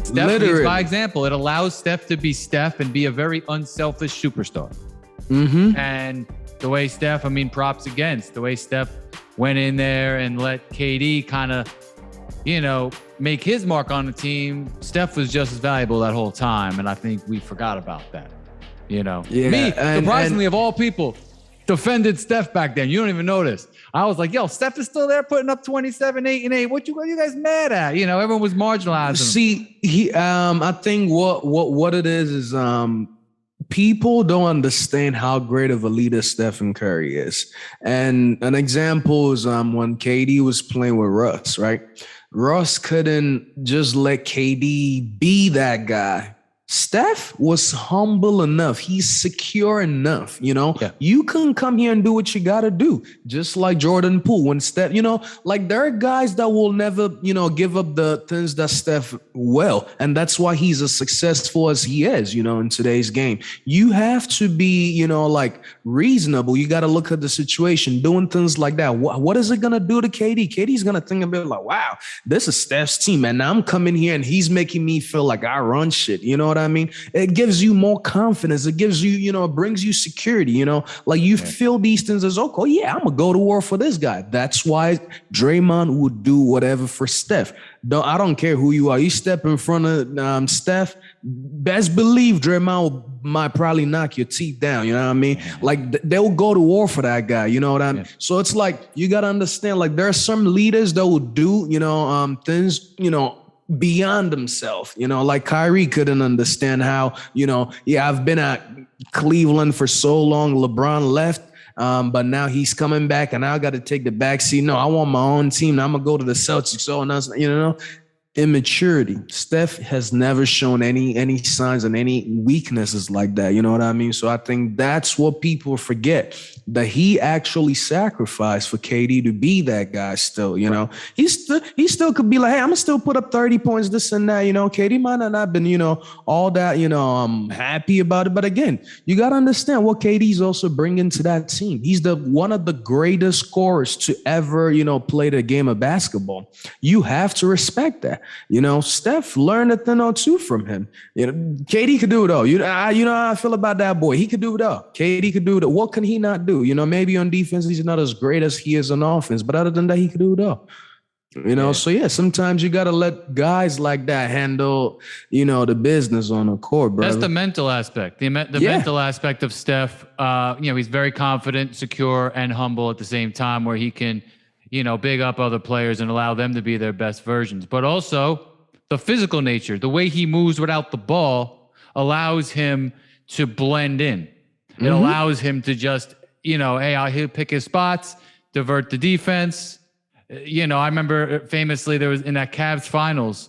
Steph leads Literally. by example. It allows Steph to be Steph and be a very unselfish superstar. And the way Steph, I mean, props against the way Steph went in there and let KD kind of, you know, make his mark on the team. Steph was just as valuable that whole time. And I think we forgot about that, you know. Yeah, Me, surprisingly, of all people, defended Steph back then. You don't even notice. I was like, yo, Steph is still there putting up 27, 8, and 8. What you guys mad at? You know, everyone was marginalizing him. See, I think what it is people don't understand how great of a leader Stephen Curry is. And an example is when KD was playing with Russ, right? Russ couldn't just let KD be that guy. Steph was humble enough. He's secure enough, you know. Yeah. You can come here and do what you got to do. Just like Jordan Poole. When Steph, you know, like there are guys that will never, you know, give up the things that Steph will. And that's why he's as successful as he is, you know, in today's game. You have to be, you know, like reasonable. You got to look at the situation, doing things like that. What is it going to do to KD? KD's going to think a bit like, wow, this is Steph's team. And now I'm coming here and he's making me feel like I run shit. You know what I mean? It gives you more confidence. It gives you, you know, it brings you security, you know, like you feel these things as, okay, yeah, I'm going to go to war for this guy. That's why Draymond would do whatever for Steph. I don't care who you are. You step in front of Steph, best believe Draymond might probably knock your teeth down. You know what I mean? Like they'll go to war for that guy. You know what I mean? So it's like, you got to understand, like there are some leaders that will do, you know, things, you know, beyond himself, you know, like Kyrie couldn't understand how, you know, yeah, I've been at Cleveland for so long. LeBron left, but now he's coming back and I got to take the backseat. No, I want my own team. Now I'm going to go to the Celtics. So, and you know, immaturity. Steph has never shown any signs and any weaknesses like that. You know what I mean? So I think that's what people forget, that he actually sacrificed for KD to be that guy still, you know. He still could be like, hey, I'm gonna still put up 30 points, this and that, you know. KD might not have been, you know, all that, you know, I'm happy about it. But again, you got to understand what KD's also bringing to that team. He's one of the greatest scorers to ever, you know, play the game of basketball. You have to respect that. You know, Steph learned a thing or two from him. You know, KD could do it all. You know how I feel about that boy. He could do it all. KD could do it all. What can he not do? You know, maybe on defense, he's not as great as he is on offense, but other than that, he could do it all. You know, so yeah, sometimes you got to let guys like that handle, you know, the business on the court, bro. That's the mental aspect. The mental aspect of Steph, you know, he's very confident, secure, and humble at the same time, where he can, you know, big up other players and allow them to be their best versions. But also the physical nature, the way he moves without the ball allows him to blend in. It allows him to just, you know, hey, he'll pick his spots, divert the defense. You know, I remember famously there was in that Cavs finals,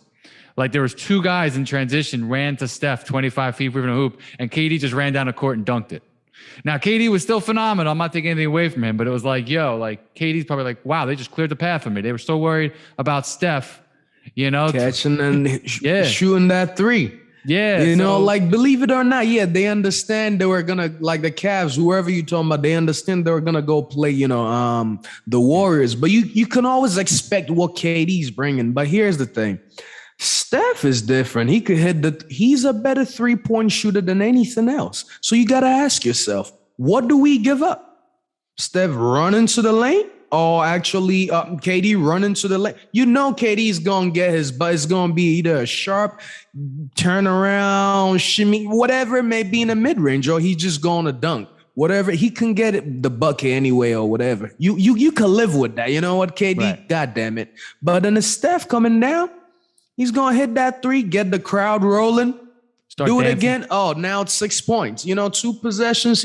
like there was two guys in transition, ran to Steph 25 feet from the hoop, and KD just ran down the court and dunked it. Now, KD was still phenomenal. I'm not taking anything away from him, but it was like, yo, like KD's probably like, wow, they just cleared the path for me. They were so worried about Steph, you know. Catching and shooting that three. Yeah. You know, like, believe it or not, yeah, they understand they were going to, like the Cavs, whoever you're talking about, they understand they were going to go play, you know, the Warriors. But you can always expect what KD's bringing. But here's the thing. Steph is different. He could he's a better 3-point shooter than anything else. So you got to ask yourself, what do we give up? Steph running to the lane, or actually KD running to the lane? You know, KD's going to get his, but it's going to be either a sharp turnaround, shimmy, whatever it may be in the mid-range, or he's just going to dunk. Whatever, he can get it, the bucket anyway or whatever. You can live with that. You know what, KD? Right. God damn it. But then the Steph coming down, he's going to hit that three, get the crowd rolling, do it again. Oh, now it's 6 points. You know, 2 possessions.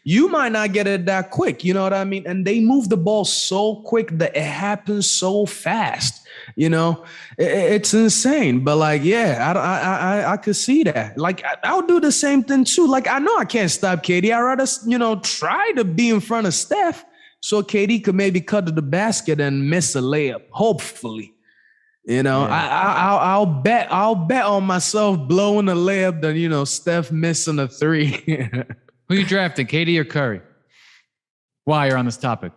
You might not get it that quick. You know what I mean? And they move the ball so quick that it happens so fast. You know, it's insane. But like, yeah, I could see that. Like, I'll do the same thing too. Like, I know I can't stop KD. I'd rather, you know, try to be in front of Steph so KD could maybe cut to the basket and miss a layup, hopefully. You know, I'll bet on myself blowing a layup than, you know, Steph missing a three. Who you drafting, KD or Curry? While you're on this topic.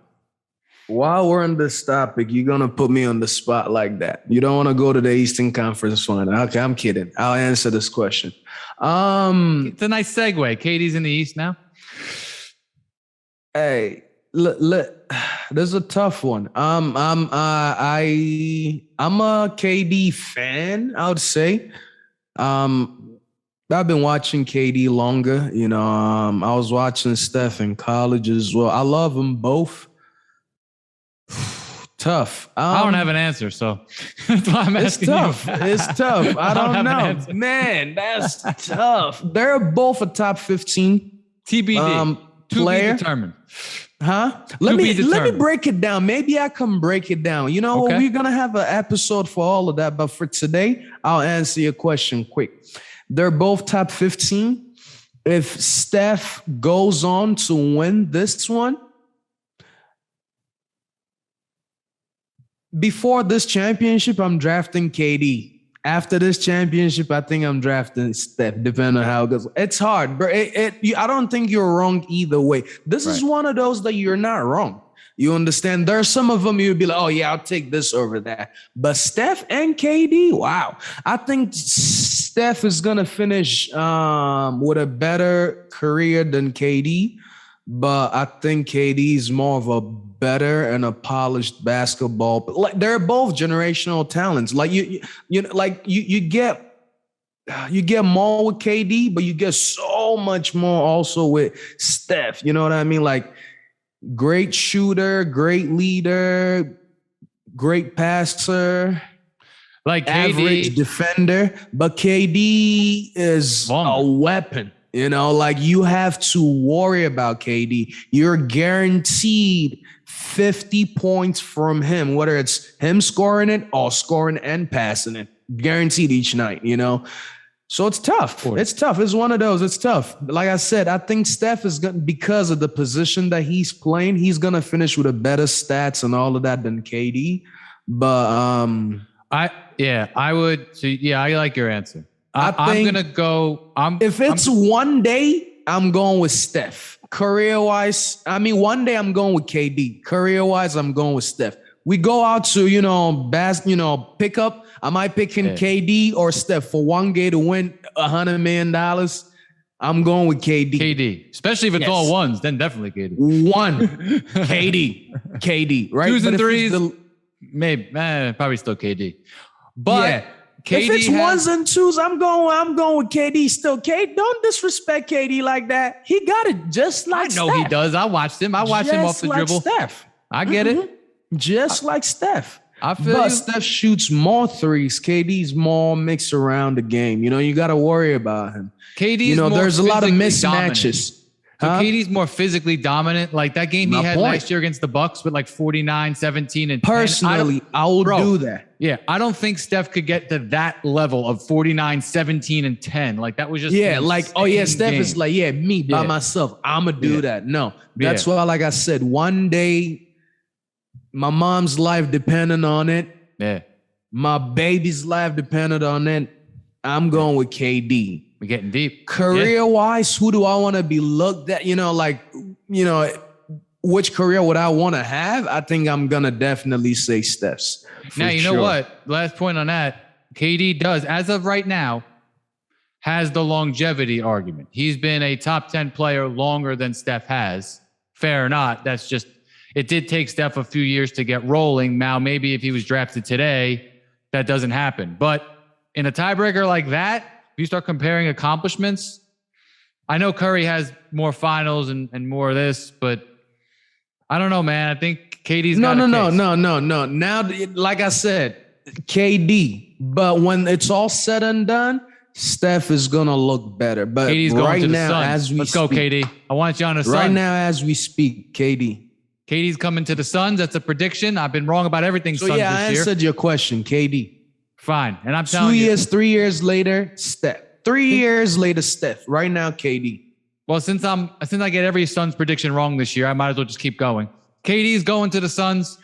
While we're on this topic, you're gonna put me on the spot like that. You don't want to go to the Eastern Conference Final. Okay, I'm kidding. I'll answer this question. It's a nice segue. KD's in the East now. Hey, there's a tough one. I'm a KD fan, I would say. I've been watching KD longer. I was watching Steph in college as well. I love them both. Tough. I don't have an answer, so that's why I'm asking tough. you. It's tough. I don't know. Man, that's tough. They're both a top 15 TBD. Player. To be determined. Huh? Let me break it down. Maybe I can break it down. Okay. We're gonna have an episode for all of that, but for today, I'll answer your question quick. They're both top 15. If Steph goes on to win this one, before this championship, I'm drafting KD. After this championship, I think I'm drafting Steph, depending on how it goes. It's hard, but I don't think you're wrong either way. This is one of those that you're not wrong. You understand? There are some of them you'd be like, oh, yeah, I'll take this over that. But Steph and KD, wow. I think Steph is going to finish with a better career than KD. But I think KD is more of a better and a polished basketball. But like they're both generational talents. Like you get more with KD, but you get so much more also with Steph. You know what I mean? Like great shooter, great leader, great passer. Like average defender, but KD is a weapon. Like you have to worry about KD. You're guaranteed 50 points from him, whether it's him scoring it or scoring and passing it, guaranteed each night, So it's tough. It's tough. It's one of those. It's tough. Like I said, I think Steph is going to, because of the position that he's playing, he's going to finish with a better stats and all of that than KD. But I would. So I like your answer. I'm gonna go. One day, I'm going with Steph. Career-wise, one day I'm going with KD. Career-wise, I'm going with Steph. We go out to pick up. Am I picking KD or Steph for one game to win $100 million? I'm going with KD. KD, especially if it's all ones, then definitely KD. One, KD, right? Twos and threes, maybe probably still KD. But KD if it's ones and twos, I'm going with KD still. Don't disrespect KD like that. He got it just like Steph. I know he does. I watched him. I watched him off the dribble. Steph. I get it. Just like Steph. I feel but Steph shoots more threes. KD's more mixed around the game. You got to worry about him. KD's there's a lot of mismatches. So KD's more physically dominant. Like that game he had last year against the Bucks with like 49, 17, and 10. Personally, I will do that. Yeah, I don't think Steph could get to that level of 49, 17, and 10. Like that was just Steph is like, me by myself. I'm going to do that. No, that's why, like I said, one day my mom's life depending on it. Yeah. My baby's life depended on it. I'm going with KD. We're getting deep. Career-wise, who do I want to be looked at? Which career would I want to have? I think I'm going to definitely say Steph's. Now, you know what? Last point on that. KD does, as of right now, has the longevity argument. He's been a top 10 player longer than Steph has. Fair or not, that's just, it did take Steph a few years to get rolling. Now, maybe if he was drafted today, that doesn't happen. But in a tiebreaker like that, if you start comparing accomplishments, I know Curry has more finals and more of this, but I don't know, man. I think KD's got a case. No. Now, like I said, KD. But when it's all said and done, Steph is gonna look better. But KD's going to the Suns. Let's go, KD. I want you on the Suns. Right now, as we speak, KD. KD's coming to the Suns. That's a prediction. I've been wrong about everything. So Suns I this year. answered your question, KD. Fine. And I'm telling you. 3 years later, Steph. 3 years later, Steph. Right now, KD. Well, since I get every Suns prediction wrong this year, I might as well just keep going. KD's going to the Suns,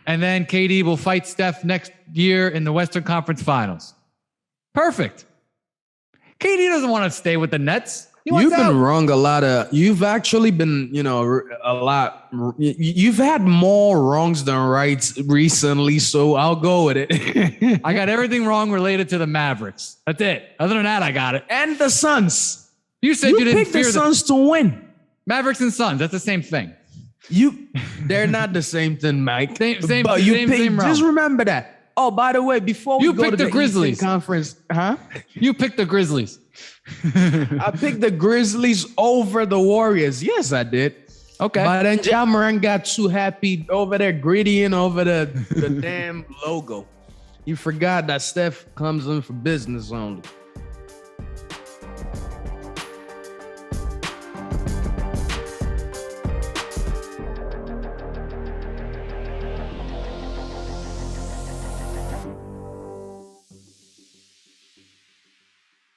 and then KD will fight Steph next year in the Western Conference Finals. Perfect. KD doesn't want to stay with the Nets. You've been wrong a lot. You've actually been, a lot. You've had more wrongs than rights recently, so I'll go with it. I got everything wrong related to the Mavericks. That's it. Other than that, I got it. And the Suns. You said you didn't picked fear the Suns to win. Mavericks and Suns. That's the same thing. They're not the same thing, Mike. Same Just remember that. Oh, by the way, before we go to the Grizzlies Eastern Conference, huh? You picked the Grizzlies. I picked the Grizzlies over the Warriors. Yes, I did. Okay. But then Ja Morant got too happy over there, grittying over the damn logo. You forgot that Steph comes in for business only.